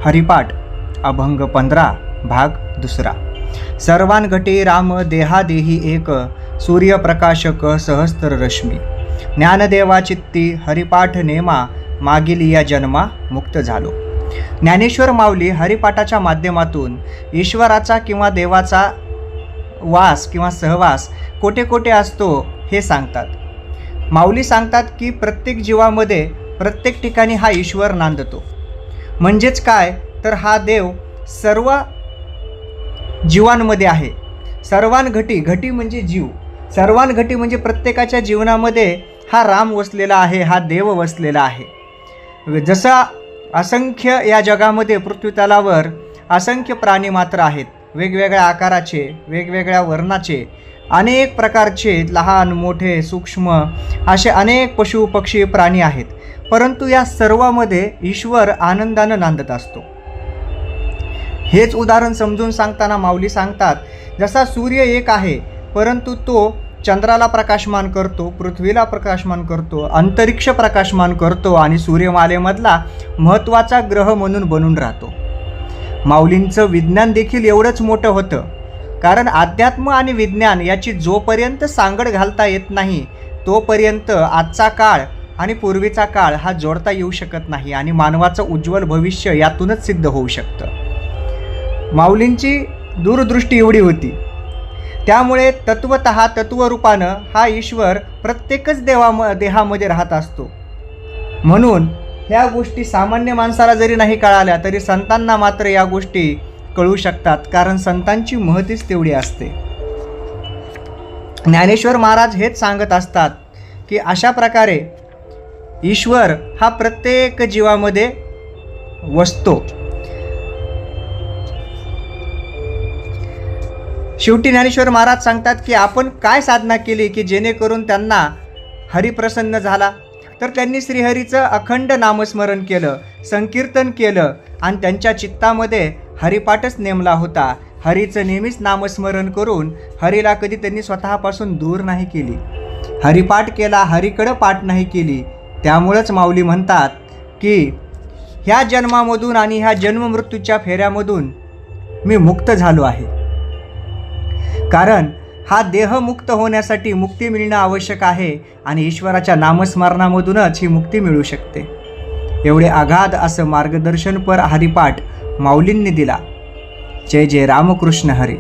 हरिपाठ अभंग 15 भाग 2. सर्वान घटी राम देहादेही एक, सूर्यप्रकाशक सहस्त्र रश्मी. ज्ञानदेवा चित्ती हरिपाठ नेमा, मागील या जन्मा मुक्त झालो. ज्ञानेश्वर माऊली हरिपाठाच्या माध्यमातून ईश्वराचा किंवा देवाचा वास किंवा सहवास कोठे कोठे असतो हे सांगतात. माऊली सांगतात की प्रत्येक जीवामध्ये प्रत्येक ठिकाणी हा ईश्वर नांदतो. म्हणजेच काय तर हा देव सर्व जीवांमध्ये आहे. सर्वांघटी, घटी म्हणजे जीव, सर्वांघटी म्हणजे प्रत्येकाच्या जीवनामध्ये हा राम वसलेला आहे, हा देव वसलेला आहे. जसा असंख्य या जगामध्ये पृथ्वीतलावर असंख्य प्राणी मात्र आहेत, वेगवेगळ्या आकाराचे, वेगवेगळ्या वर्णाचे, अनेक प्रकारचे लहान मोठे सूक्ष्म असे अनेक पशु पक्षी प्राणी आहेत. परंतु या सर्वामध्ये ईश्वर आनंदानं नांदत असतो. हेच उदाहरण समजून सांगताना माऊली सांगतात, जसा सूर्य एक आहे परंतु तो चंद्राला प्रकाशमान करतो, पृथ्वीला प्रकाशमान करतो, अंतरिक्ष प्रकाशमान करतो आणि सूर्यमालेमधला महत्त्वाचा ग्रह म्हणून बनून राहतो. माऊलींचं विज्ञान देखील एवढंच मोठं होतं, कारण अध्यात्म आणि विज्ञान याची जोपर्यंत सांगड घालता येत नाही तोपर्यंत आजचा काळ आणि पूर्वीचा काळ हा जोडता येऊ शकत नाही आणि मानवाचं उज्ज्वल भविष्य यातूनच सिद्ध होऊ शकतं. माऊलींची दूरदृष्टी एवढी होती, त्यामुळे तत्वतः तत्वरूपानं हा ईश्वर प्रत्येकच देहामध्ये राहत असतो. म्हणून ह्या गोष्टी सामान्य माणसाला जरी नाही कळाल्या तरी संतांना मात्र या गोष्टी कळू शकतात, कारण संतांची महतीच तेवढी असते. ज्ञानेश्वर महाराज हेच सांगत असतात की अशा प्रकारे ईश्वर हा प्रत्येक जीवामध्ये वसतो. शेवटी ज्ञानेश्वर महाराज सांगतात की आपण काय साधना केली की जेणेकरून त्यांना हरी प्रसन्न झाला. तर त्यांनी श्रीहरीचं अखंड नामस्मरण केलं, संकीर्तन केलं आणि त्यांच्या चित्तामध्ये हरिपाठच नेमला होता. हरीचं नेहमीच नामस्मरण करून हरीला कधी त्यांनी स्वतःपासून दूर नाही केली. हरिपाठ केला, हरीकडं पाठ नाही केली. त्यामुळंच माऊली म्हणतात की ह्या जन्मामधून आणि ह्या जन्ममृत्यूच्या फेऱ्यामधून मी मुक्त झालो आहे. कारण हा देह मुक्त होण्यासाठी मुक्ती मिळणं आवश्यक आहे आणि ईश्वराच्या नामस्मरणामधूनच ही मुक्ती मिळू शकते. एवढे अगाध असं मार्गदर्शनपर हरिपाठ माऊलींनी दिला. जय जय रामकृष्ण हरी.